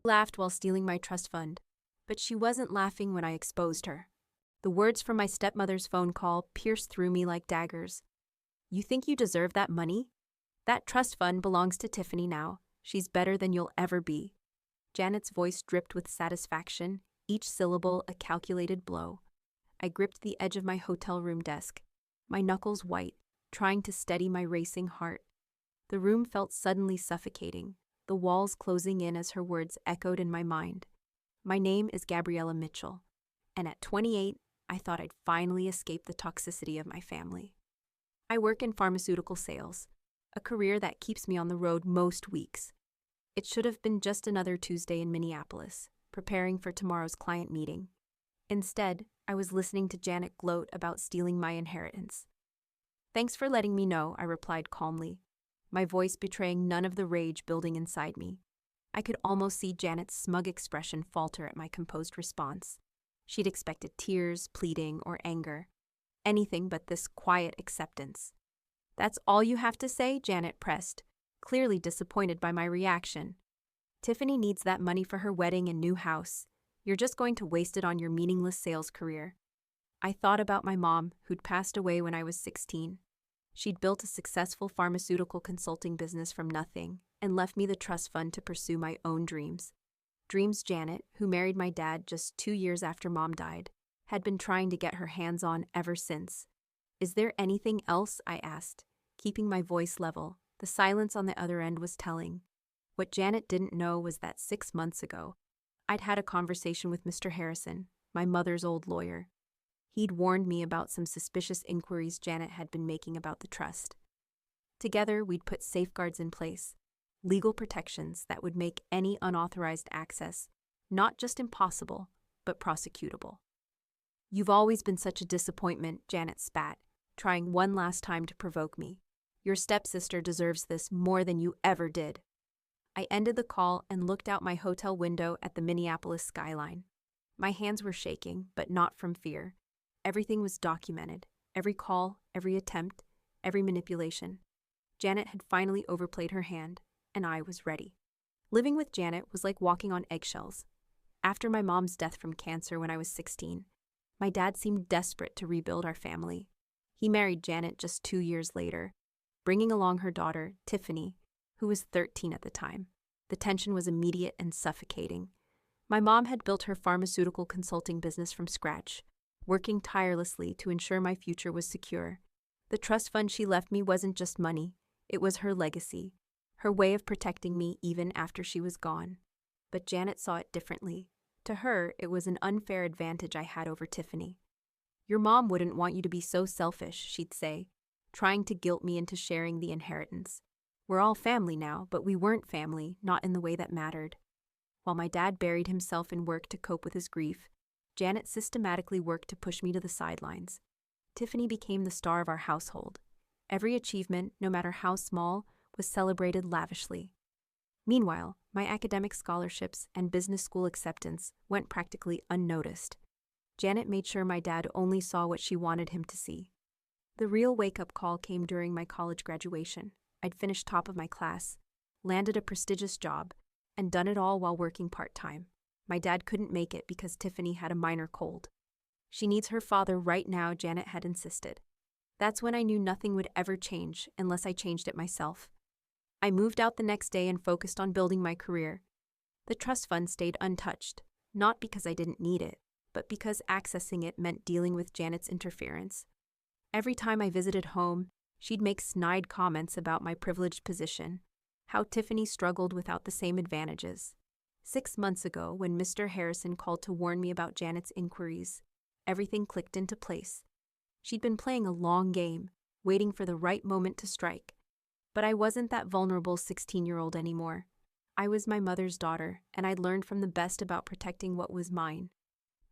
Laughed while stealing my trust fund, but she wasn't laughing when I exposed her. The words from my stepmother's phone call pierced through me like daggers. "You think you deserve that money? That trust fund belongs to Tiffany now. She's better than you'll ever be." Janet's voice dripped with satisfaction, each syllable a calculated blow. I gripped the edge of my hotel room desk, my knuckles white, trying to steady my racing heart. The room felt suddenly suffocating, the walls closing in as her words echoed in my mind. My name is Gabriella Mitchell, and at 28, I thought I'd finally escape the toxicity of my family. I work in pharmaceutical sales, a career that keeps me on the road most weeks. It should have been just another Tuesday in Minneapolis, preparing for tomorrow's client meeting. Instead, I was listening to Janet gloat about stealing my inheritance. "Thanks for letting me know," I replied calmly, my voice betraying none of the rage building inside me. I could almost see Janet's smug expression falter at my composed response. She'd expected tears, pleading, or anger. Anything but this quiet acceptance. "That's all you have to say?" Janet pressed, clearly disappointed by my reaction. "Tiffany needs that money for her wedding and new house. You're just going to waste it on your meaningless sales career." I thought about my mom, who'd passed away when I was 16. She'd built a successful pharmaceutical consulting business from nothing and left me the trust fund to pursue my own dreams. Dreams Janet, who married my dad just 2 years after Mom died, had been trying to get her hands on ever since. "Is there anything else?" I asked, keeping my voice level. The silence on the other end was telling. What Janet didn't know was that 6 months ago, I'd had a conversation with Mr. Harrison, my mother's old lawyer. He'd warned me about some suspicious inquiries Janet had been making about the trust. Together, we'd put safeguards in place, legal protections that would make any unauthorized access not just impossible, but prosecutable. "You've always been such a disappointment," Janet spat, trying one last time to provoke me. "Your stepsister deserves this more than you ever did." I ended the call and looked out my hotel window at the Minneapolis skyline. My hands were shaking, but not from fear. Everything was documented. Every call, every attempt, every manipulation. Janet had finally overplayed her hand, and I was ready. Living with Janet was like walking on eggshells. After my mom's death from cancer when I was 16, my dad seemed desperate to rebuild our family. He married Janet just 2 years later, bringing along her daughter, Tiffany, who was 13 at the time. The tension was immediate and suffocating. My mom had built her pharmaceutical consulting business from scratch, working tirelessly to ensure my future was secure. The trust fund she left me wasn't just money, it was her legacy, her way of protecting me even after she was gone. But Janet saw it differently. To her, it was an unfair advantage I had over Tiffany. "Your mom wouldn't want you to be so selfish," she'd say, trying to guilt me into sharing the inheritance. "We're all family now, but we weren't family, not in the way that mattered." While my dad buried himself in work to cope with his grief, Janet systematically worked to push me to the sidelines. Tiffany became the star of our household. Every achievement, no matter how small, was celebrated lavishly. Meanwhile, my academic scholarships and business school acceptance went practically unnoticed. Janet made sure my dad only saw what she wanted him to see. The real wake-up call came during my college graduation. I'd finished top of my class, landed a prestigious job, and done it all while working part-time. My dad couldn't make it because Tiffany had a minor cold. "She needs her father right now," Janet had insisted. That's when I knew nothing would ever change unless I changed it myself. I moved out the next day and focused on building my career. The trust fund stayed untouched, not because I didn't need it, but because accessing it meant dealing with Janet's interference. Every time I visited home, she'd make snide comments about my privileged position, how Tiffany struggled without the same advantages. 6 months ago, when Mr. Harrison called to warn me about Janet's inquiries, everything clicked into place. She'd been playing a long game, waiting for the right moment to strike. But I wasn't that vulnerable 16-year-old anymore. I was my mother's daughter, and I'd learned from the best about protecting what was mine.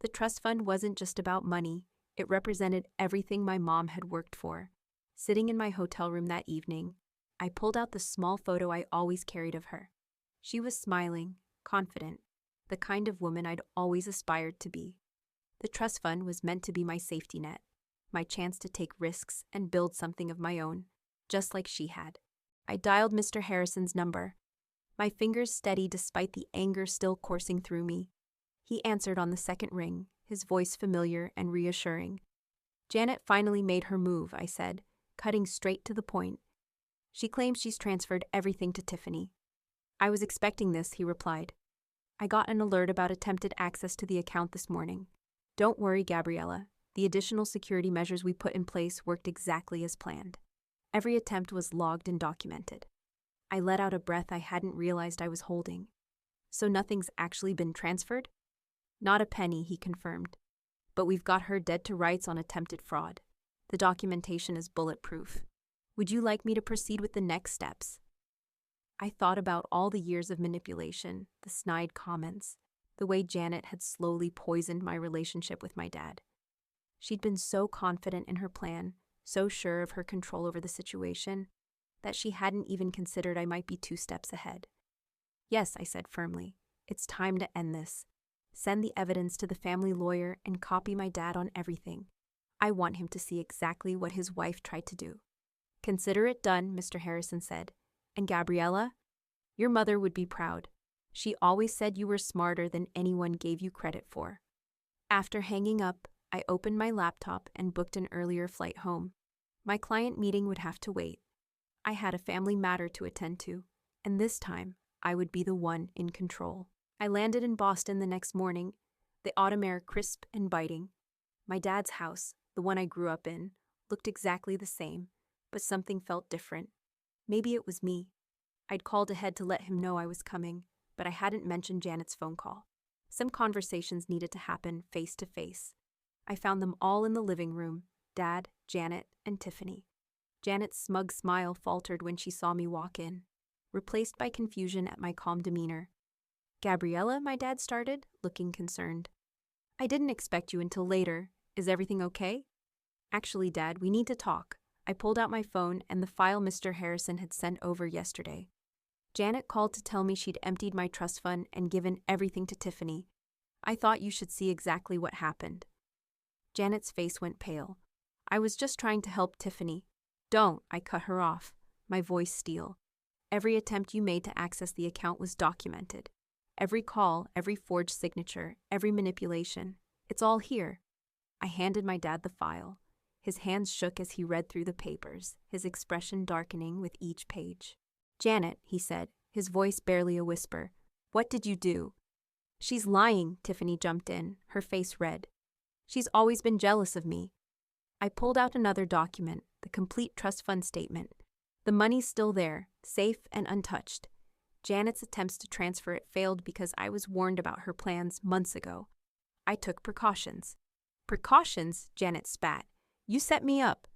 The trust fund wasn't just about money, it represented everything my mom had worked for. Sitting in my hotel room that evening, I pulled out the small photo I always carried of her. She was smiling, confident, the kind of woman I'd always aspired to be. The trust fund was meant to be my safety net, my chance to take risks and build something of my own, just like she had. I dialed Mr. Harrison's number. My fingers steady despite the anger still coursing through me. He answered on the second ring, his voice familiar and reassuring. Janet finally made her move, I said, cutting straight to the point. She claims she's transferred everything to Tiffany. I was expecting this, he replied. I got an alert about attempted access to the account this morning. Don't worry, Gabriella. The additional security measures we put in place worked exactly as planned. Every attempt was logged and documented. I let out a breath I hadn't realized I was holding. So nothing's actually been transferred? Not a penny, he confirmed. But we've got her dead to rights on attempted fraud. The documentation is bulletproof. Would you like me to proceed with the next steps? I thought about all the years of manipulation, the snide comments, the way Janet had slowly poisoned my relationship with my dad. She'd been so confident in her plan, so sure of her control over the situation, that she hadn't even considered I might be 2 steps ahead. Yes, I said firmly, it's time to end this. Send the evidence to the family lawyer and copy my dad on everything. I want him to see exactly what his wife tried to do. Consider it done, Mr. Harrison said. And Gabriella, your mother would be proud. She always said you were smarter than anyone gave you credit for. After hanging up, I opened my laptop and booked an earlier flight home. My client meeting would have to wait. I had a family matter to attend to, and this time, I would be the one in control. I landed in Boston the next morning, the autumn air crisp and biting. My dad's house, the one I grew up in, looked exactly the same, but something felt different. Maybe it was me. I'd called ahead to let him know I was coming, but I hadn't mentioned Janet's phone call. Some conversations needed to happen face to face. I found them all in the living room, Dad, Janet, and Tiffany. Janet's smug smile faltered when she saw me walk in, replaced by confusion at my calm demeanor. Gabriella, my dad started, looking concerned. I didn't expect you until later. Is everything okay? Actually, Dad, we need to talk. I pulled out my phone and the file Mr. Harrison had sent over yesterday. Janet called to tell me she'd emptied my trust fund and given everything to Tiffany. I thought you should see exactly what happened. Janet's face went pale. I was just trying to help Tiffany. Don't, I cut her off, my voice steel. Every attempt you made to access the account was documented. Every call, every forged signature, every manipulation. It's all here. I handed my dad the file. His hands shook as he read through the papers, his expression darkening with each page. Janet, he said, his voice barely a whisper. What did you do? She's lying, Tiffany jumped in, her face red. She's always been jealous of me. I pulled out another document, the complete trust fund statement. The money's still there, safe and untouched. Janet's attempts to transfer it failed because I was warned about her plans months ago. I took precautions. Precautions? Janet spat. You set me up.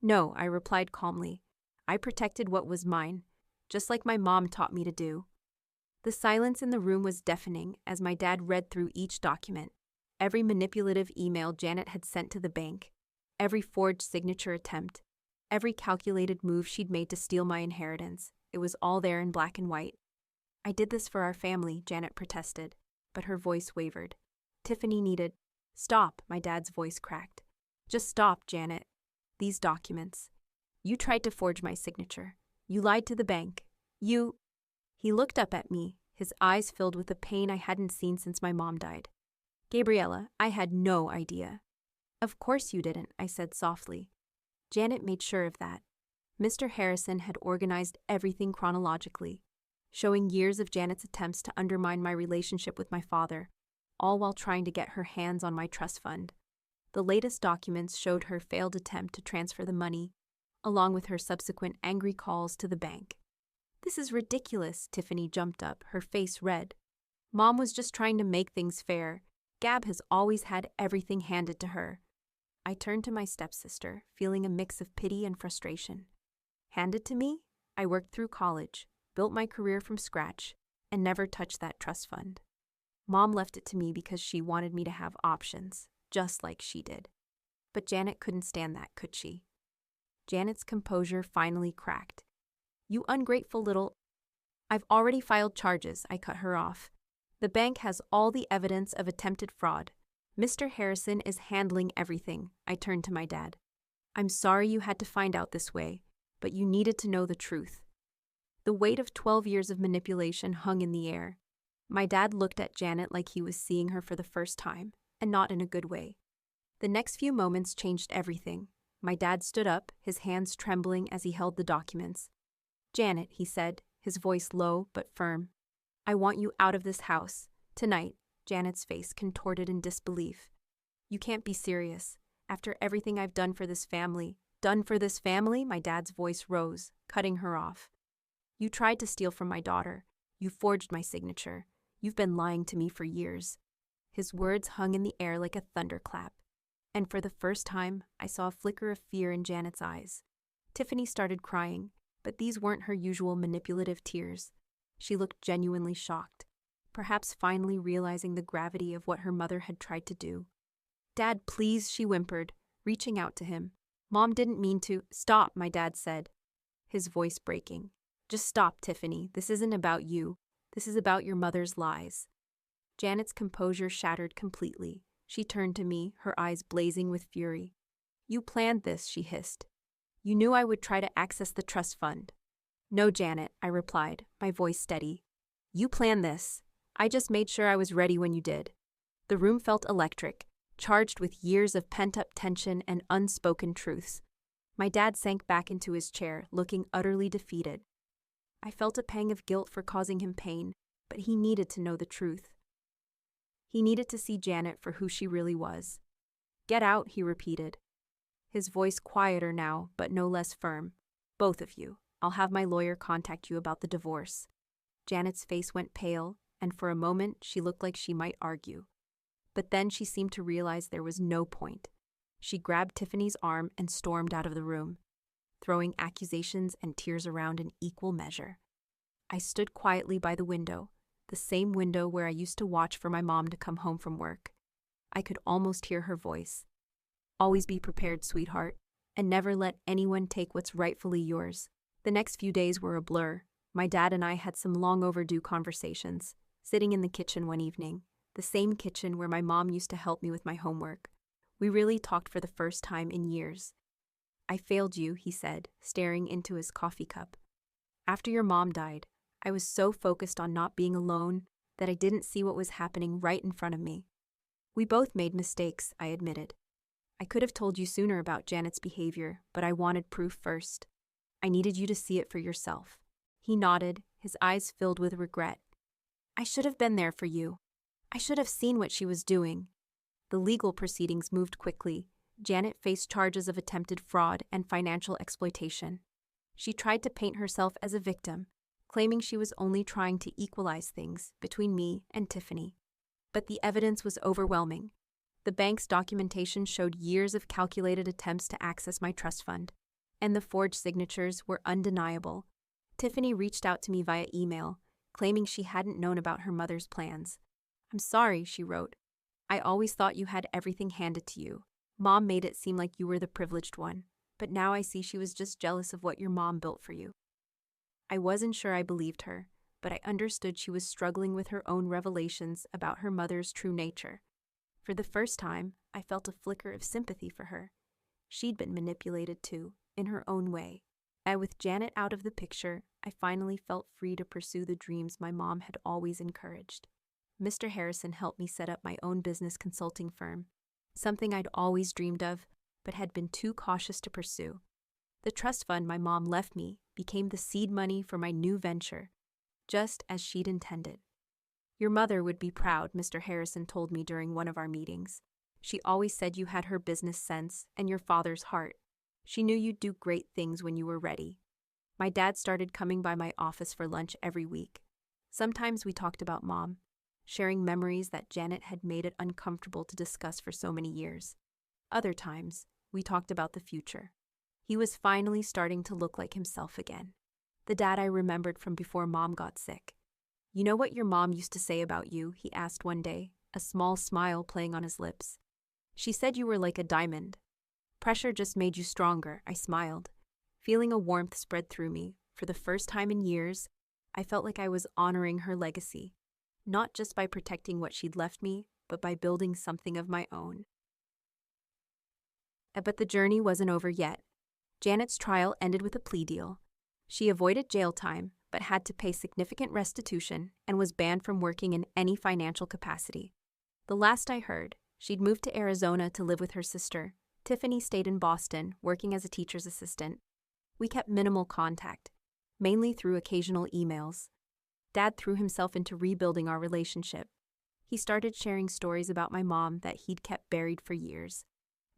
No, I replied calmly. I protected what was mine, just like my mom taught me to do. The silence in the room was deafening as my dad read through each document. Every manipulative email Janet had sent to the bank, every forged signature attempt, every calculated move she'd made to steal my inheritance. It was all there in black and white. I did this for our family, Janet protested, but her voice wavered. Tiffany needed. Stop, my dad's voice cracked. Just stop, Janet. These documents. You tried to forge my signature. You lied to the bank. You... He looked up at me, his eyes filled with the pain I hadn't seen since my mom died. Gabriella, I had no idea. Of course you didn't, I said softly. Janet made sure of that. Mr. Harrison had organized everything chronologically, showing years of Janet's attempts to undermine my relationship with my father, all while trying to get her hands on my trust fund. The latest documents showed her failed attempt to transfer the money, along with her subsequent angry calls to the bank. This is ridiculous, Tiffany jumped up, her face red. Mom was just trying to make things fair. Gab has always had everything handed to her. I turned to my stepsister, feeling a mix of pity and frustration. Handed to me? I worked through college, built my career from scratch, and never touched that trust fund. Mom left it to me because she wanted me to have options, just like she did. But Janet couldn't stand that, could she? Janet's composure finally cracked. You ungrateful little... I've already filed charges, I cut her off. The bank has all the evidence of attempted fraud. Mr. Harrison is handling everything, I turned to my dad. I'm sorry you had to find out this way, but you needed to know the truth. The weight of 12 years of manipulation hung in the air. My dad looked at Janet like he was seeing her for the first time, and not in a good way. The next few moments changed everything. My dad stood up, his hands trembling as he held the documents. "Janet," he said, his voice low but firm. "I want you out of this house. Tonight." Janet's face contorted in disbelief. "You can't be serious. After everything I've done for this family." "Done for this family?" My dad's voice rose, cutting her off. "You tried to steal from my daughter. You forged my signature. You've been lying to me for years." His words hung in the air like a thunderclap. And for the first time, I saw a flicker of fear in Janet's eyes. Tiffany started crying, but these weren't her usual manipulative tears. She looked genuinely shocked, perhaps finally realizing the gravity of what her mother had tried to do. "Dad, please," she whimpered, reaching out to him. "Mom didn't mean to." "Stop," my dad said, his voice breaking. "Just stop, Tiffany. This isn't about you. This is about your mother's lies." Janet's composure shattered completely. She turned to me, her eyes blazing with fury. "You planned this," she hissed. "You knew I would try to access the trust fund." "No, Janet," I replied, my voice steady. "You planned this. I just made sure I was ready when you did." The room felt electric, charged with years of pent-up tension and unspoken truths. My dad sank back into his chair, looking utterly defeated. I felt a pang of guilt for causing him pain, but he needed to know the truth. He needed to see Janet for who she really was. "Get out," he repeated, his voice quieter now, but no less firm. "Both of you. I'll have my lawyer contact you about the divorce." Janet's face went pale, and for a moment she looked like she might argue. But then she seemed to realize there was no point. She grabbed Tiffany's arm and stormed out of the room, throwing accusations and tears around in equal measure. I stood quietly by the window, the same window where I used to watch for my mom to come home from work. I could almost hear her voice. "Always be prepared, sweetheart, and never let anyone take what's rightfully yours." The next few days were a blur. My dad and I had some long overdue conversations, sitting in the kitchen one evening, the same kitchen where my mom used to help me with my homework. We really talked for the first time in years. "I failed you," he said, staring into his coffee cup. "After your mom died, I was so focused on not being alone that I didn't see what was happening right in front of me." "We both made mistakes," I admitted. "I could have told you sooner about Janet's behavior, but I wanted proof first. I needed you to see it for yourself." He nodded, his eyes filled with regret. "I should have been there for you. I should have seen what she was doing." The legal proceedings moved quickly. Janet faced charges of attempted fraud and financial exploitation. She tried to paint herself as a victim, claiming she was only trying to equalize things between me and Tiffany. But the evidence was overwhelming. The bank's documentation showed years of calculated attempts to access my trust fund, and the forged signatures were undeniable. Tiffany reached out to me via email, claiming she hadn't known about her mother's plans. "I'm sorry," she wrote. "I always thought you had everything handed to you. Mom made it seem like you were the privileged one, but now I see she was just jealous of what your mom built for you." I wasn't sure I believed her, but I understood she was struggling with her own revelations about her mother's true nature. For the first time, I felt a flicker of sympathy for her. She'd been manipulated too, in her own way. And with Janet out of the picture, I finally felt free to pursue the dreams my mom had always encouraged. Mr. Harrison helped me set up my own business consulting firm, something I'd always dreamed of, but had been too cautious to pursue. The trust fund my mom left me became the seed money for my new venture, just as she'd intended. "Your mother would be proud," Mr. Harrison told me during one of our meetings. "She always said you had her business sense and your father's heart. She knew you'd do great things when you were ready." My dad started coming by my office for lunch every week. Sometimes we talked about Mom, sharing memories that Janet had made it uncomfortable to discuss for so many years. Other times, we talked about the future. He was finally starting to look like himself again. The dad I remembered from before Mom got sick. "You know what your mom used to say about you?" he asked one day, a small smile playing on his lips. "She said you were like a diamond. Pressure just made you stronger," I smiled, feeling a warmth spread through me. For the first time in years, I felt like I was honoring her legacy, not just by protecting what she'd left me, but by building something of my own. But the journey wasn't over yet. Janet's trial ended with a plea deal. She avoided jail time, but had to pay significant restitution and was banned from working in any financial capacity. The last I heard, she'd moved to Arizona to live with her sister. Tiffany stayed in Boston, working as a teacher's assistant. We kept minimal contact, mainly through occasional emails. Dad threw himself into rebuilding our relationship. He started sharing stories about my mom that he'd kept buried for years.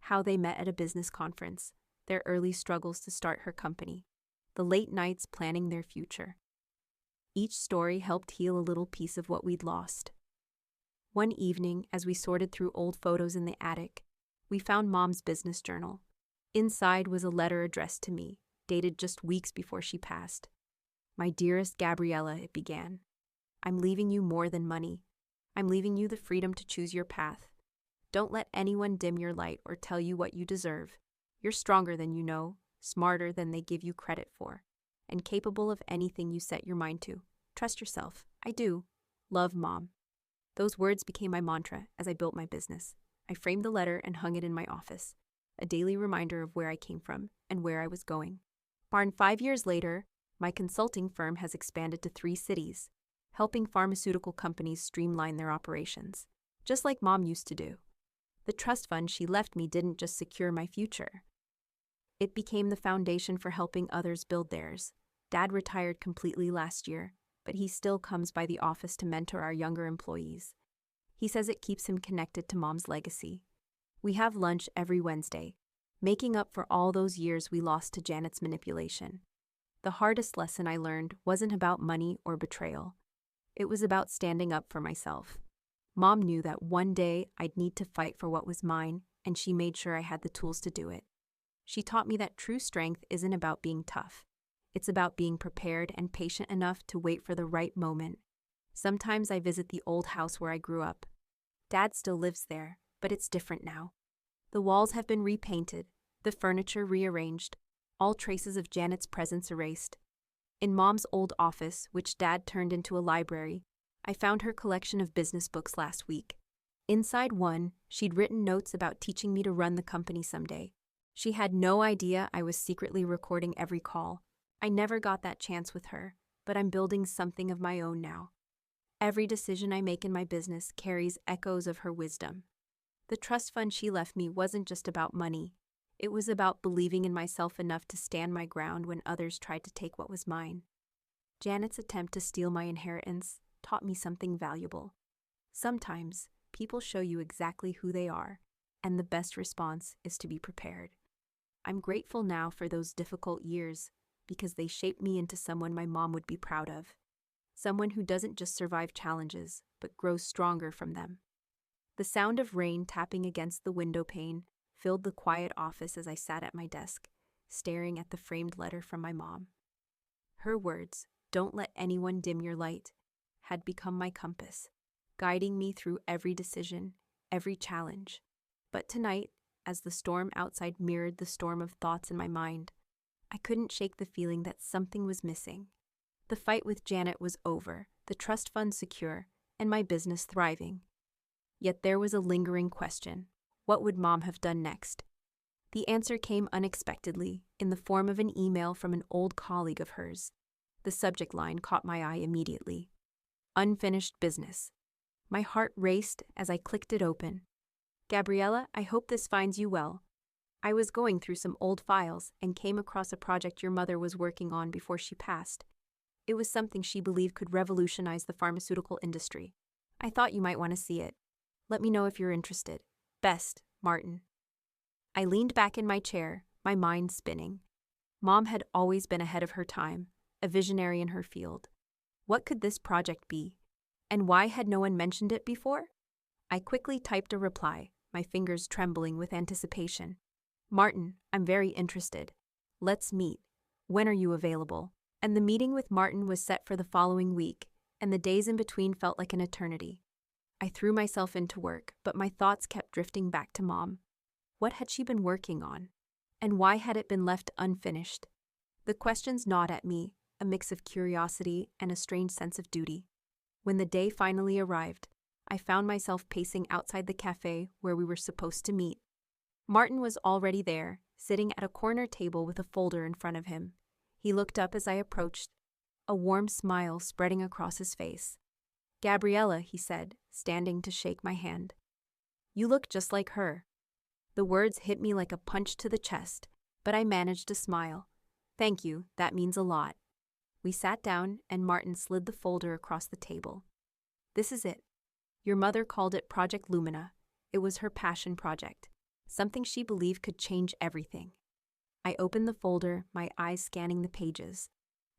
How they met at a business conference, their early struggles to start her company, the late nights planning their future. Each story helped heal a little piece of what we'd lost. One evening, as we sorted through old photos in the attic, we found Mom's business journal. Inside was a letter addressed to me, dated just weeks before she passed. "My dearest Gabriella," it began. "I'm leaving you more than money. I'm leaving you the freedom to choose your path. Don't let anyone dim your light or tell you what you deserve. You're stronger than you know, smarter than they give you credit for, and capable of anything you set your mind to. Trust yourself. I do. Love, Mom." Those words became my mantra as I built my business. I framed the letter and hung it in my office, a daily reminder of where I came from and where I was going. 5 years later, my consulting firm has expanded to 3 cities, helping pharmaceutical companies streamline their operations, just like Mom used to do. The trust fund she left me didn't just secure my future. It became the foundation for helping others build theirs. Dad retired completely last year, but he still comes by the office to mentor our younger employees. He says it keeps him connected to Mom's legacy. We have lunch every Wednesday, making up for all those years we lost to Janet's manipulation. The hardest lesson I learned wasn't about money or betrayal. It was about standing up for myself. Mom knew that one day I'd need to fight for what was mine, and she made sure I had the tools to do it. She taught me that true strength isn't about being tough. It's about being prepared and patient enough to wait for the right moment. Sometimes I visit the old house where I grew up. Dad still lives there, but it's different now. The walls have been repainted, the furniture rearranged, all traces of Janet's presence erased. In Mom's old office, which Dad turned into a library, I found her collection of business books last week. Inside one, she'd written notes about teaching me to run the company someday. She had no idea I was secretly recording every call. I never got that chance with her, but I'm building something of my own now. Every decision I make in my business carries echoes of her wisdom. The trust fund she left me wasn't just about money. It was about believing in myself enough to stand my ground when others tried to take what was mine. Janet's attempt to steal my inheritance taught me something valuable. Sometimes, people show you exactly who they are, and the best response is to be prepared. I'm grateful now for those difficult years because they shaped me into someone my mom would be proud of. Someone who doesn't just survive challenges, but grows stronger from them. The sound of rain tapping against the window pane filled the quiet office as I sat at my desk, staring at the framed letter from my mom. Her words, "Don't let anyone dim your light," had become my compass, guiding me through every decision, every challenge. But tonight, as the storm outside mirrored the storm of thoughts in my mind, I couldn't shake the feeling that something was missing. The fight with Janet was over, the trust fund secure, and my business thriving. Yet there was a lingering question. What would Mom have done next? The answer came unexpectedly, in the form of an email from an old colleague of hers. The subject line caught my eye immediately. Unfinished business. My heart raced as I clicked it open. "Gabriella, I hope this finds you well. I was going through some old files and came across a project your mother was working on before she passed. It was something she believed could revolutionize the pharmaceutical industry. I thought you might want to see it. Let me know if you're interested. Best, Martin." I leaned back in my chair, my mind spinning. Mom had always been ahead of her time, a visionary in her field. What could this project be? And why had no one mentioned it before? I quickly typed a reply, my fingers trembling with anticipation. "Martin, I'm very interested. Let's meet. When are you available?" And the meeting with Martin was set for the following week, and the days in between felt like an eternity. I threw myself into work, but my thoughts kept drifting back to Mom. What had she been working on? And why had it been left unfinished? The questions gnawed at me, a mix of curiosity and a strange sense of duty. When the day finally arrived, I found myself pacing outside the cafe where we were supposed to meet. Martin was already there, sitting at a corner table with a folder in front of him. He looked up as I approached. a warm smile spreading across his face. "Gabriella," he said, standing to shake my hand. "You look just like her." The words hit me like a punch to the chest, but I managed to smile. "Thank you, that means a lot." We sat down, and Martin slid the folder across the table. "This is it. Your mother called it Project Lumina. It was her passion project, something she believed could change everything." I opened the folder, my eyes scanning the pages.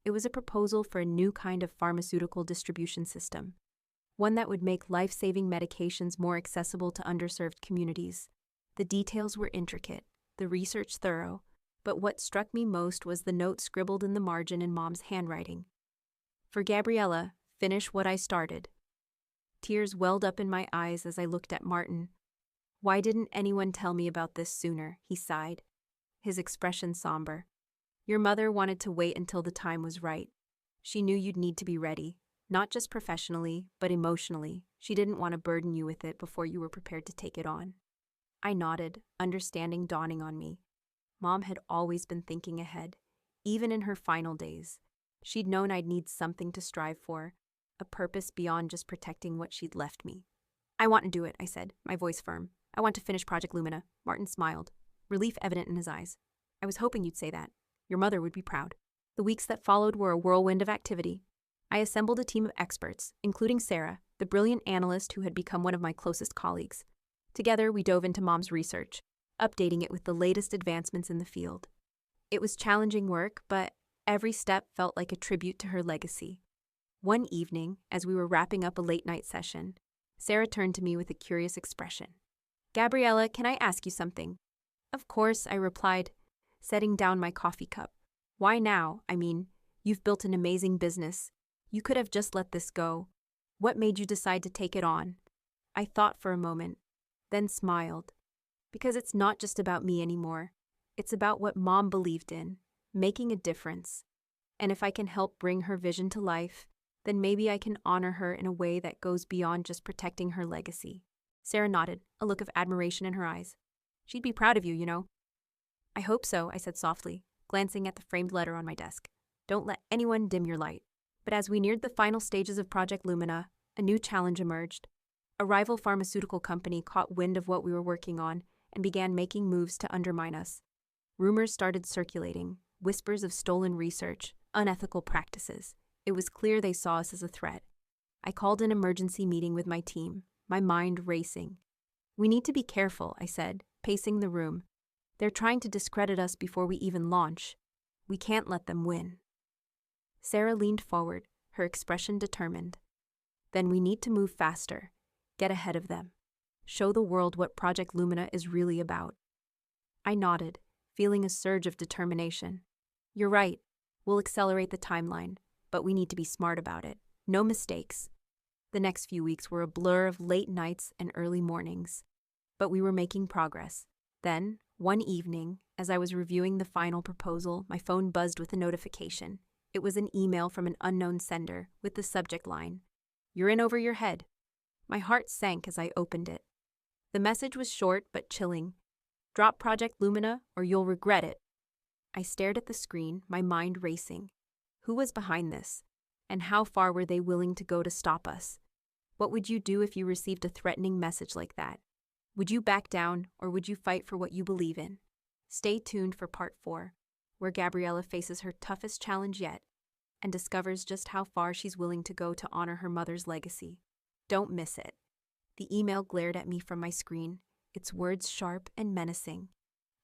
It was a proposal for a new kind of pharmaceutical distribution system, one that would make life-saving medications more accessible to underserved communities. The details were intricate, the research thorough, but what struck me most was the note scribbled in the margin in Mom's handwriting. "For Gabriella, finish what I started." Tears welled up in my eyes as I looked at Martin. "Why didn't anyone tell me about this sooner?" he sighed, his expression somber. "Your mother wanted to wait until the time was right. She knew you'd need to be ready, not just professionally, but emotionally. She didn't want to burden you with it before you were prepared to take it on." I nodded, understanding dawning on me. Mom had always been thinking ahead, even in her final days. She'd known I'd need something to strive for, a purpose beyond just protecting what she'd left me. "I want to do it," I said, my voice firm. "I want to finish Project Lumina." Martin smiled, relief evident in his eyes. "I was hoping you'd say that. Your mother would be proud." The weeks that followed were a whirlwind of activity. I assembled a team of experts, including Sarah, the brilliant analyst who had become one of my closest colleagues. Together, we dove into Mom's research, updating it with the latest advancements in the field. It was challenging work, but every step felt like a tribute to her legacy. One evening, as we were wrapping up a late-night session, Sarah turned to me with a curious expression. "Gabriella, can I ask you something?" "Of course," I replied, setting down my coffee cup. "Why now? I mean, you've built an amazing business. You could have just let this go. What made you decide to take it on?" I thought for a moment, then smiled. "Because it's not just about me anymore. It's about what Mom believed in, making a difference. And if I can help bring her vision to life, then maybe I can honor her in a way that goes beyond just protecting her legacy." Sarah nodded, a look of admiration in her eyes. "She'd be proud of you, you know." "I hope so," I said softly, glancing at the framed letter on my desk. "Don't let anyone dim your light." But as we neared the final stages of Project Lumina, a new challenge emerged. A rival pharmaceutical company caught wind of what we were working on and began making moves to undermine us. Rumors started circulating, whispers of stolen research, unethical practices. It was clear they saw us as a threat. I called an emergency meeting with my team, my mind racing. "We need to be careful," I said, pacing the room. "They're trying to discredit us before we even launch. We can't let them win." Sarah leaned forward, her expression determined. "Then we need to move faster, get ahead of them, show the world what Project Lumina is really about." I nodded, feeling a surge of determination. "You're right. We'll accelerate the timeline, but we need to be smart about it. No mistakes." The next few weeks were a blur of late nights and early mornings, but we were making progress. Then, one evening, as I was reviewing the final proposal, my phone buzzed with a notification. It was an email from an unknown sender with the subject line, "You're in over your head." My heart sank as I opened it. The message was short but chilling. "Drop Project Lumina or you'll regret it." I stared at the screen, my mind racing. Who was behind this? And how far were they willing to go to stop us? What would you do if you received a threatening message like that? Would you back down or would you fight for what you believe in? Stay tuned for Part 4, where Gabriella faces her toughest challenge yet and discovers just how far she's willing to go to honor her mother's legacy. Don't miss it. The email glared at me from my screen, its words sharp and menacing.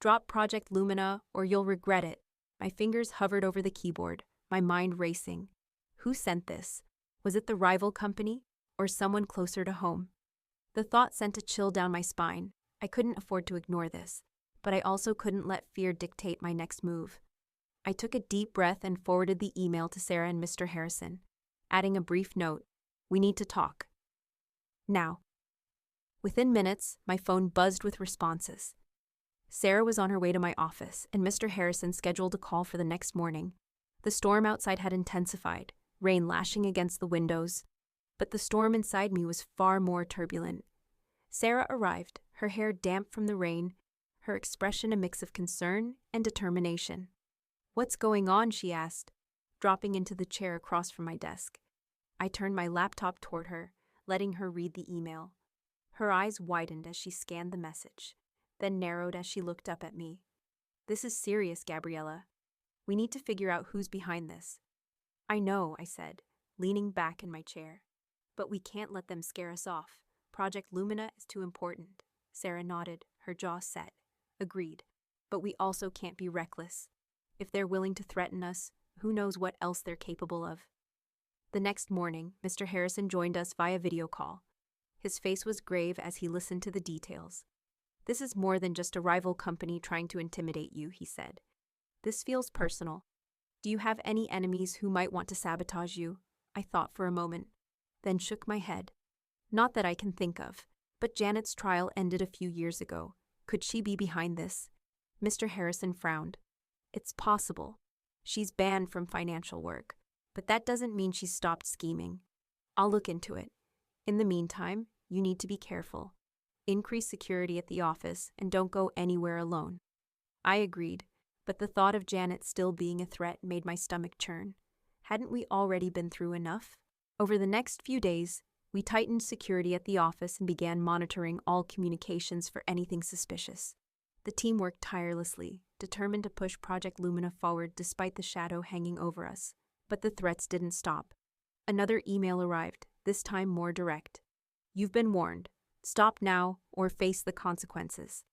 "Drop Project Lumina or you'll regret it." My fingers hovered over the keyboard, my mind racing. Who sent this? Was it the rival company or someone closer to home? The thought sent a chill down my spine. I couldn't afford to ignore this, but I also couldn't let fear dictate my next move. I took a deep breath and forwarded the email to Sarah and Mr. Harrison, adding a brief note, "We need to talk. Now." Within minutes, my phone buzzed with responses. Sarah was on her way to my office, and Mr. Harrison scheduled a call for the next morning. The storm outside had intensified, rain lashing against the windows, but the storm inside me was far more turbulent. Sarah arrived, her hair damp from the rain, her expression a mix of concern and determination. "What's going on?" she asked. dropping into the chair across from my desk. I turned my laptop toward her, letting her read the email. Her eyes widened as she scanned the message, then narrowed as she looked up at me. "This is serious, Gabriella. We need to figure out who's behind this." "I know," I said, leaning back in my chair. "But we can't let them scare us off. Project Lumina is too important." Sarah nodded, her jaw set. "Agreed. But we also can't be reckless. If they're willing to threaten us, who knows what else they're capable of." The next morning, Mr. Harrison joined us via video call. His face was grave as he listened to the details. "This is more than just a rival company trying to intimidate you," he said. "This feels personal. Do you have any enemies who might want to sabotage you?" I thought for a moment, then shook my head. "Not that I can think of, but Janet's trial ended a few years ago. Could she be behind this?" Mr. Harrison frowned. "It's possible. She's banned from financial work, but that doesn't mean she's stopped scheming. I'll look into it. In the meantime, you need to be careful. Increase security at the office and don't go anywhere alone." I agreed, but the thought of Janet still being a threat made my stomach churn. Hadn't we already been through enough? Over the next few days, we tightened security at the office and began monitoring all communications for anything suspicious. The team worked tirelessly, determined to push Project Lumina forward despite the shadow hanging over us. But the threats didn't stop. Another email arrived, this time more direct. "You've been warned. Stop now or face the consequences."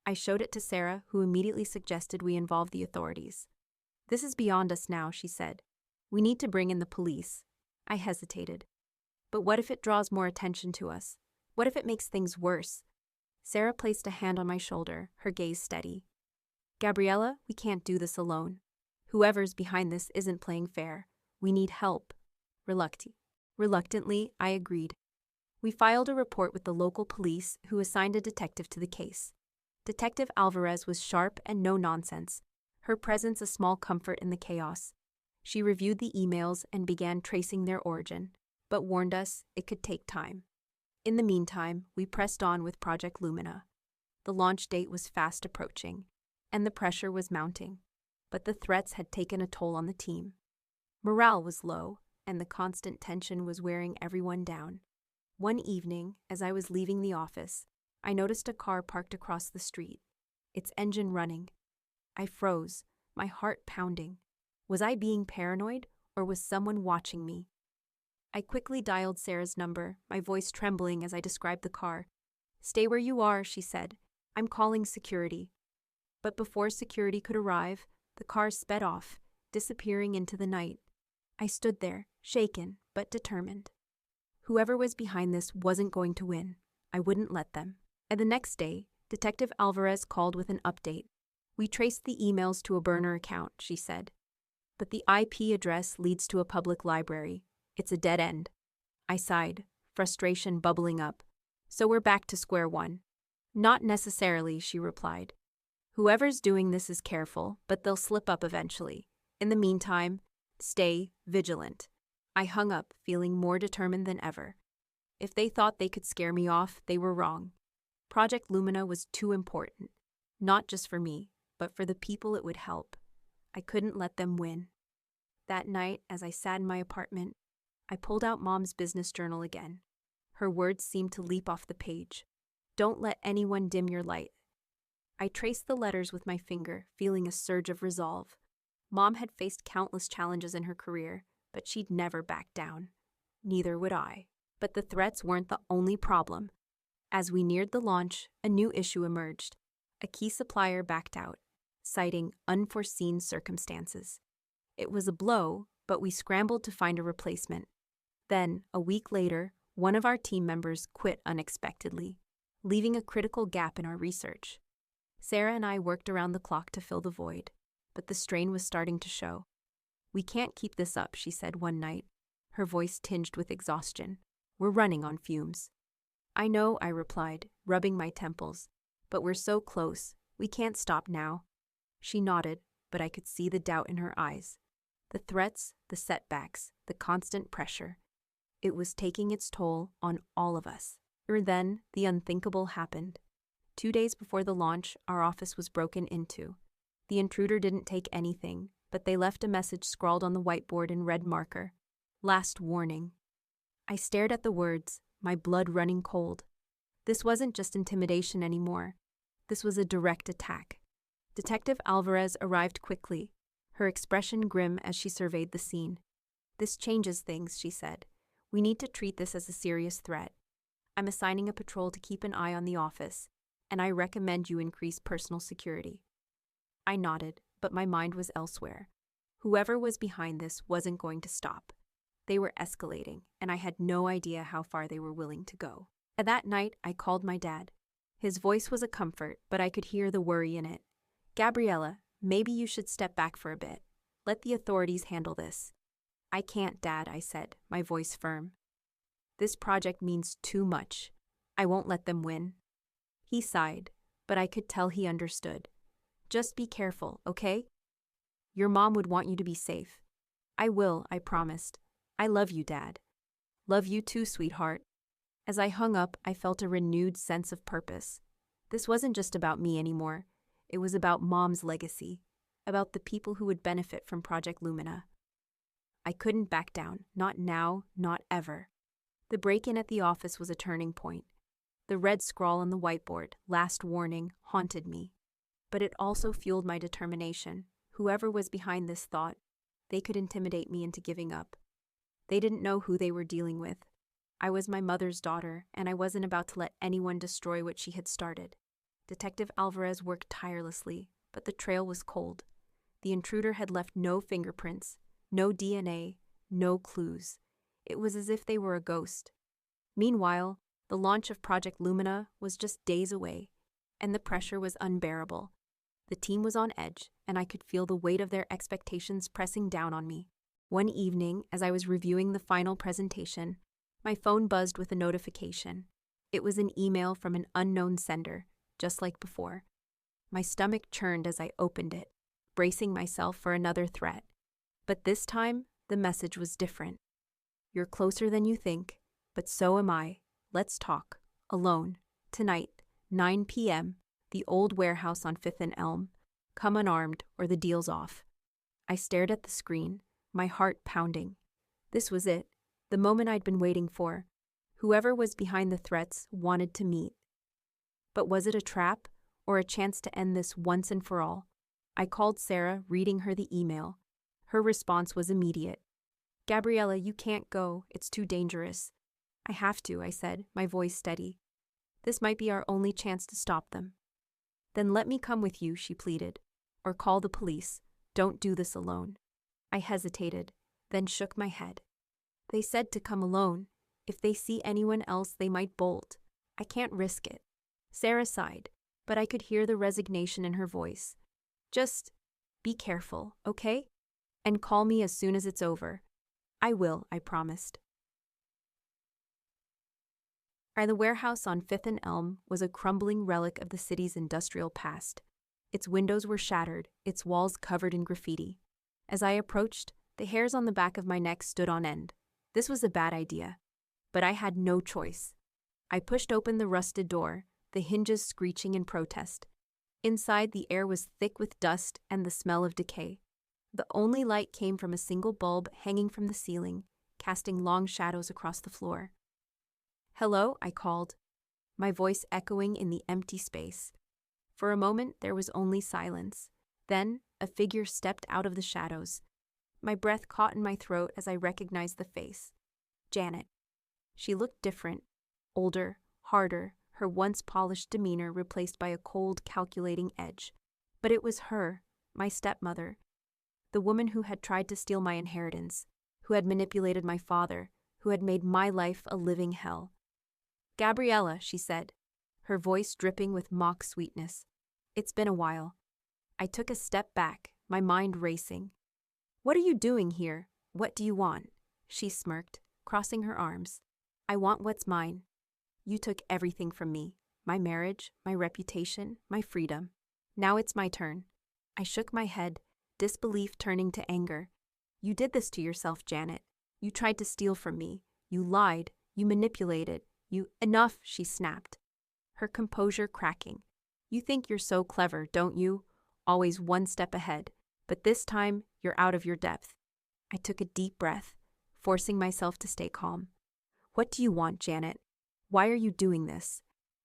I showed it to Sarah, who immediately suggested we involve the authorities. "This is beyond us now," she said. "We need to bring in the police." I hesitated. "But what if it draws more attention to us? What if it makes things worse?" Sarah placed a hand on my shoulder, her gaze steady. "Gabriella, we can't do this alone. Whoever's behind this isn't playing fair. We need help." Reluctantly, I agreed. We filed a report with the local police, who assigned a detective to the case. Detective Alvarez was sharp and no-nonsense, her presence a small comfort in the chaos. She reviewed the emails and began tracing their origin, but warned us it could take time. In the meantime, we pressed on with Project Lumina. The launch date was fast approaching, and the pressure was mounting. But the threats had taken a toll on the team. Morale was low, and the constant tension was wearing everyone down. One evening, as I was leaving the office, I noticed a car parked across the street, its engine running. I froze, my heart pounding. Was I being paranoid, or was someone watching me? I quickly dialed Sarah's number, my voice trembling as I described the car. "Stay where you are," she said. "I'm calling security." But before security could arrive, the car sped off, disappearing into the night. I stood there, shaken but determined. Whoever was behind this wasn't going to win. I wouldn't let them. And the next day, Detective Alvarez called with an update. "We traced the emails to a burner account," she said. "But the IP address leads to a public library. It's a dead end." I sighed, frustration bubbling up. "So we're back to square one." "Not necessarily," she replied. "Whoever's doing this is careful, but they'll slip up eventually. In the meantime, stay vigilant." I hung up, feeling more determined than ever. If they thought they could scare me off, they were wrong. Project Lumina was too important, not just for me, but for the people it would help. I couldn't let them win. That night, as I sat in my apartment, I pulled out Mom's business journal again. Her words seemed to leap off the page. "Don't let anyone dim your light." I traced the letters with my finger, feeling a surge of resolve. Mom had faced countless challenges in her career, but she'd never back down. Neither would I. But the threats weren't the only problem. As we neared the launch, a new issue emerged. A key supplier backed out, citing unforeseen circumstances. It was a blow, but we scrambled to find a replacement. Then, a week later, one of our team members quit unexpectedly, leaving a critical gap in our research. Sarah and I worked around the clock to fill the void, but the strain was starting to show. "We can't keep this up," she said one night, her voice tinged with exhaustion. "We're running on fumes." "I know," I replied, rubbing my temples, "but we're so close. We can't stop now." She nodded, but I could see the doubt in her eyes. The threats, the setbacks, the constant pressure. It was taking its toll on all of us. Then, the unthinkable happened. 2 days before the launch, our office was broken into. The intruder didn't take anything, but they left a message scrawled on the whiteboard in red marker. Last warning. I stared at the words, my blood running cold. This wasn't just intimidation anymore. This was a direct attack. Detective Alvarez arrived quickly, her expression grim as she surveyed the scene. This changes things, she said. We need to treat this as a serious threat. I'm assigning a patrol to keep an eye on the office, and I recommend you increase personal security. I nodded, but my mind was elsewhere. Whoever was behind this wasn't going to stop. They were escalating, and I had no idea how far they were willing to go. That night, I called my dad. His voice was a comfort, but I could hear the worry in it. Gabriella, maybe you should step back for a bit. Let the authorities handle this. I can't, Dad, I said, my voice firm. This project means too much. I won't let them win. He sighed, but I could tell he understood. Just be careful, okay? Your mom would want you to be safe. I will, I promised. I love you, Dad. Love you too, sweetheart. As I hung up, I felt a renewed sense of purpose. This wasn't just about me anymore. It was about Mom's legacy, about the people who would benefit from Project Lumina. I couldn't back down, not now, not ever. The break-in at the office was a turning point. The red scrawl on the whiteboard, last warning, haunted me. But it also fueled my determination. Whoever was behind this thought, they could intimidate me into giving up. They didn't know who they were dealing with. I was my mother's daughter, and I wasn't about to let anyone destroy what she had started. Detective Alvarez worked tirelessly, but the trail was cold. The intruder had left no fingerprints, no DNA, no clues. It was as if they were a ghost. Meanwhile, the launch of Project Lumina was just days away, and the pressure was unbearable. The team was on edge, and I could feel the weight of their expectations pressing down on me. One evening, as I was reviewing the final presentation, my phone buzzed with a notification. It was an email from an unknown sender, just like before. My stomach churned as I opened it, bracing myself for another threat. But this time, the message was different. You're closer than you think, but so am I. Let's talk. Alone. Tonight, 9 p.m., the old warehouse on 5th and Elm. Come unarmed, or the deal's off. I stared at the screen, my heart pounding. This was it. The moment I'd been waiting for. Whoever was behind the threats wanted to meet. But was it a trap, or a chance to end this once and for all? I called Sarah, reading her the email. Her response was immediate. Gabriella, you can't go. It's too dangerous. I have to, I said, my voice steady. This might be our only chance to stop them. Then let me come with you, she pleaded. Or call the police. Don't do this alone. I hesitated, then shook my head. They said to come alone. If they see anyone else, they might bolt. I can't risk it. Sarah sighed, but I could hear the resignation in her voice. Just be careful, okay? And call me as soon as it's over. I will, I promised. The warehouse on 5th and Elm was a crumbling relic of the city's industrial past. Its windows were shattered, its walls covered in graffiti. As I approached, the hairs on the back of my neck stood on end. This was a bad idea, but I had no choice. I pushed open the rusted door, the hinges screeching in protest. Inside, the air was thick with dust and the smell of decay. The only light came from a single bulb hanging from the ceiling, casting long shadows across the floor. Hello, I called, my voice echoing in the empty space. For a moment, there was only silence. Then, a figure stepped out of the shadows. My breath caught in my throat as I recognized the face. Janet. She looked different, older, harder, her once polished demeanor replaced by a cold, calculating edge. But it was her, my stepmother, the woman who had tried to steal my inheritance, who had manipulated my father, who had made my life a living hell. Gabriella, she said, her voice dripping with mock sweetness. It's been a while. I took a step back, my mind racing. What are you doing here? What do you want? She smirked, crossing her arms. I want what's mine. You took everything from me, my marriage, my reputation, my freedom. Now it's my turn. I shook my head, disbelief turning to anger. You did this to yourself, Janet. You tried to steal from me. You lied. You manipulated. Enough, she snapped, her composure cracking. You think you're so clever, don't you? Always one step ahead. But this time, You're out of your depth. I took a deep breath, forcing myself to stay calm. What do you want, Janet? Why are you doing this?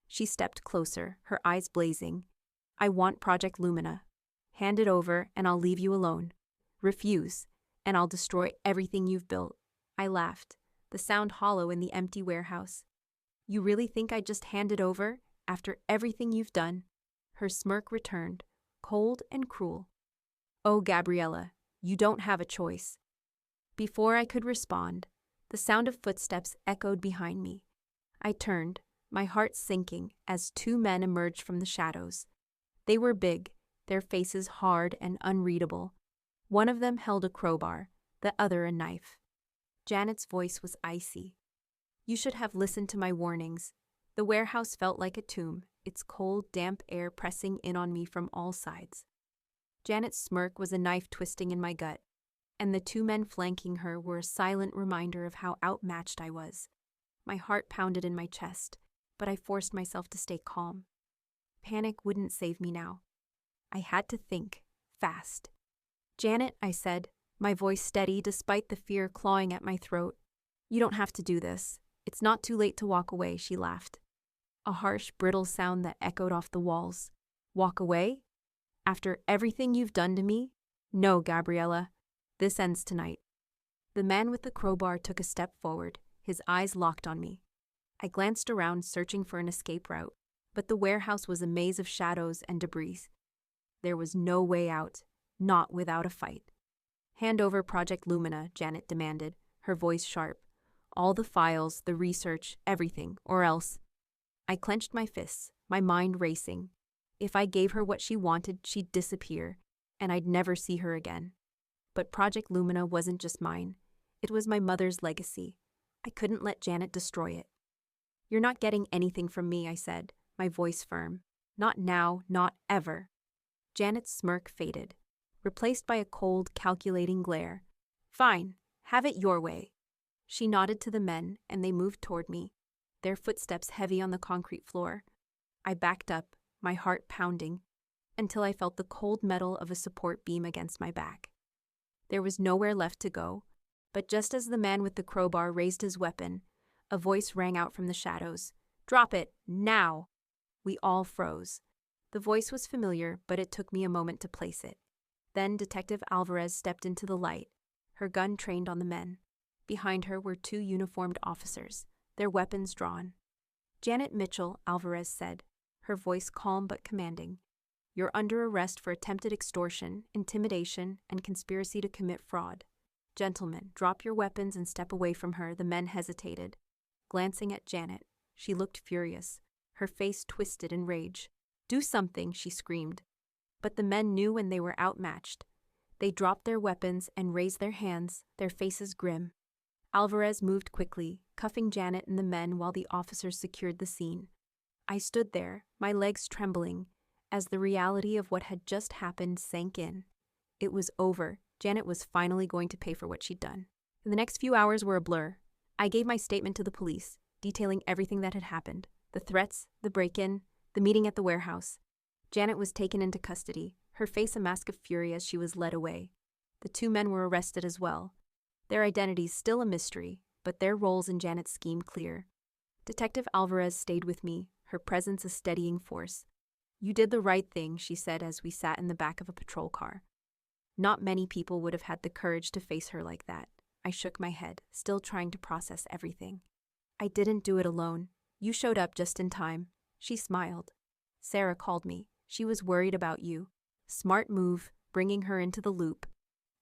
She stepped closer, her eyes blazing. I want Project Lumina. Hand it over and I'll leave you alone. Refuse, and I'll destroy everything you've built. I laughed, the sound hollow in the empty warehouse. You really think I'd just hand it over after everything you've done? Her smirk returned, cold and cruel. Oh, Gabriella, you don't have a choice. Before I could respond, the sound of footsteps echoed behind me. I turned, my heart sinking as two men emerged from the shadows. They were big, their faces hard and unreadable. One of them held a crowbar, the other a knife. Janet's voice was icy. You should have listened to my warnings. The warehouse felt like a tomb, its cold, damp air pressing in on me from all sides. Janet's smirk was a knife twisting in my gut, and the two men flanking her were a silent reminder of how outmatched I was. My heart pounded in my chest, but I forced myself to stay calm. Panic wouldn't save me now. I had to think, fast. Janet, I said, my voice steady despite the fear clawing at my throat. You don't have to do this. It's not too late to walk away, she laughed. A harsh, brittle sound that echoed off the walls. Walk away? After everything you've done to me? No, Gabriella. This ends tonight. The man with the crowbar took a step forward, his eyes locked on me. I glanced around, searching for an escape route, but the warehouse was a maze of shadows and debris. There was no way out, not without a fight. Hand over Project Lumina, Janet demanded, her voice sharp. All the files, the research, everything, or else. I clenched my fists, my mind racing. If I gave her what she wanted, she'd disappear, and I'd never see her again. But Project Lumina wasn't just mine. It was my mother's legacy. I couldn't let Janet destroy it. You're not getting anything from me, I said, my voice firm. Not now, not ever. Janet's smirk faded, replaced by a cold, calculating glare. Fine, have it your way. She nodded to the men, and they moved toward me, their footsteps heavy on the concrete floor. I backed up, my heart pounding, until I felt the cold metal of a support beam against my back. There was nowhere left to go, but just as the man with the crowbar raised his weapon, a voice rang out from the shadows. Drop it, now! We all froze. The voice was familiar, but it took me a moment to place it. Then Detective Alvarez stepped into the light, her gun trained on the men. Behind her were two uniformed officers, their weapons drawn. Janet Mitchell, Alvarez said, her voice calm but commanding. You're under arrest for attempted extortion, intimidation, and conspiracy to commit fraud. Gentlemen, drop your weapons and step away from her, the men hesitated. Glancing at Janet, she looked furious, her face twisted in rage. Do something, she screamed. But the men knew when they were outmatched. They dropped their weapons and raised their hands, their faces grim. Alvarez moved quickly, cuffing Janet and the men while the officers secured the scene. I stood there, my legs trembling, as the reality of what had just happened sank in. It was over. Janet was finally going to pay for what she'd done. The next few hours were a blur. I gave my statement to the police, detailing everything that had happened. The threats, the break-in, the meeting at the warehouse. Janet was taken into custody, her face a mask of fury as she was led away. The two men were arrested as well. Their identities still a mystery, but their roles in Janet's scheme clear. Detective Alvarez stayed with me, her presence a steadying force. You did the right thing, she said as we sat in the back of a patrol car. Not many people would have had the courage to face her like that. I shook my head, still trying to process everything. I didn't do it alone. You showed up just in time. She smiled. Sarah called me. She was worried about you. Smart move, bringing her into the loop.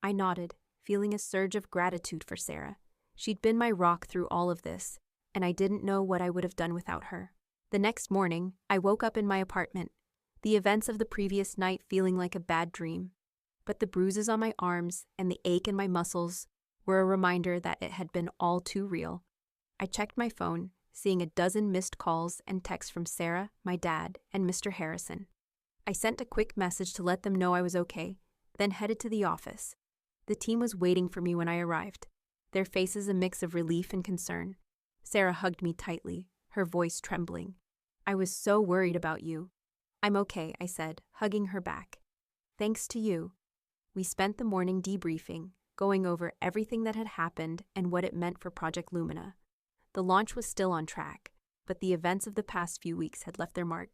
I nodded, feeling a surge of gratitude for Sarah. She'd been my rock through all of this, and I didn't know what I would have done without her. The next morning, I woke up in my apartment, the events of the previous night feeling like a bad dream. But the bruises on my arms and the ache in my muscles were a reminder that it had been all too real. I checked my phone, seeing a dozen missed calls and texts from Sarah, my dad, and Mr. Harrison. I sent a quick message to let them know I was okay, then headed to the office. The team was waiting for me when I arrived, their faces a mix of relief and concern. Sarah hugged me tightly, her voice trembling. I was so worried about you. I'm okay, I said, hugging her back. Thanks to you. We spent the morning debriefing, going over everything that had happened and what it meant for Project Lumina. The launch was still on track, but the events of the past few weeks had left their mark.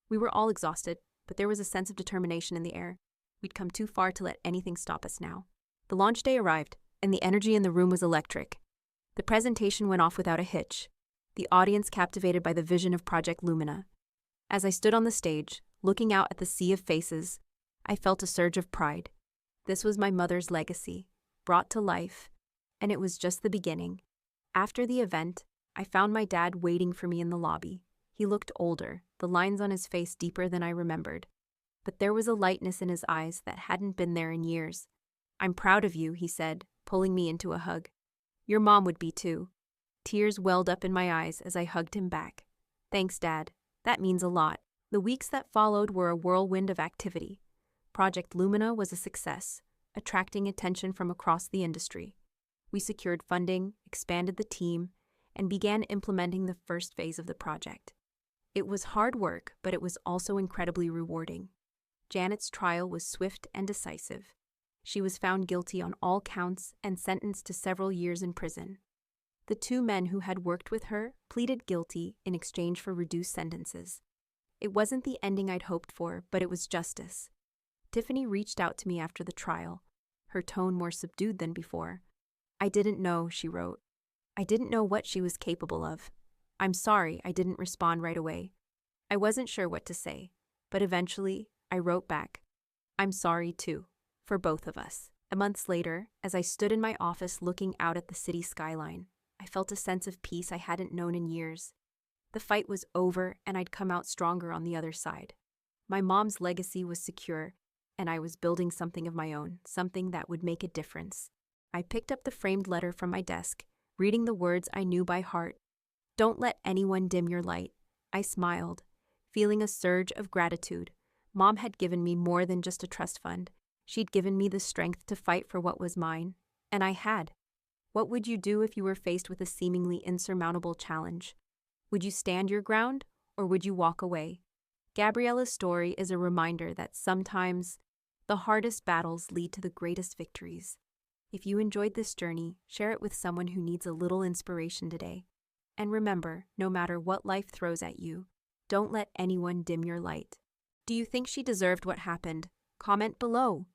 We were all exhausted, but there was a sense of determination in the air. We'd come too far to let anything stop us now. The launch day arrived, and the energy in the room was electric. The presentation went off without a hitch, the audience captivated by the vision of Project Lumina. As I stood on the stage, looking out at the sea of faces, I felt a surge of pride. This was my mother's legacy, brought to life, and it was just the beginning. After the event, I found my dad waiting for me in the lobby. He looked older, the lines on his face deeper than I remembered. But there was a lightness in his eyes that hadn't been there in years. "I'm proud of you," he said, pulling me into a hug. "Your mom would be too." Tears welled up in my eyes as I hugged him back. "Thanks, Dad. That means a lot." The weeks that followed were a whirlwind of activity. Project Lumina was a success, attracting attention from across the industry. We secured funding, expanded the team, and began implementing the first phase of the project. It was hard work, but it was also incredibly rewarding. Janet's trial was swift and decisive. She was found guilty on all counts and sentenced to several years in prison. The two men who had worked with her pleaded guilty in exchange for reduced sentences. It wasn't the ending I'd hoped for, but it was justice. Tiffany reached out to me after the trial, her tone more subdued than before. "I didn't know," she wrote. "I didn't know what she was capable of. I'm sorry I didn't respond right away. I wasn't sure what to say, but eventually I wrote back, 'I'm sorry too, for both of us.'" Months later, as I stood in my office looking out at the city skyline, I felt a sense of peace I hadn't known in years. The fight was over, and I'd come out stronger on the other side. My mom's legacy was secure, and I was building something of my own, something that would make a difference. I picked up the framed letter from my desk, reading the words I knew by heart. "Don't let anyone dim your light." I smiled, feeling a surge of gratitude. Mom had given me more than just a trust fund. She'd given me the strength to fight for what was mine, and I had. What would you do if you were faced with a seemingly insurmountable challenge? Would you stand your ground, or would you walk away? Gabriella's story is a reminder that sometimes the hardest battles lead to the greatest victories. If you enjoyed this journey, share it with someone who needs a little inspiration today. And remember, no matter what life throws at you, don't let anyone dim your light. Do you think she deserved what happened? Comment below.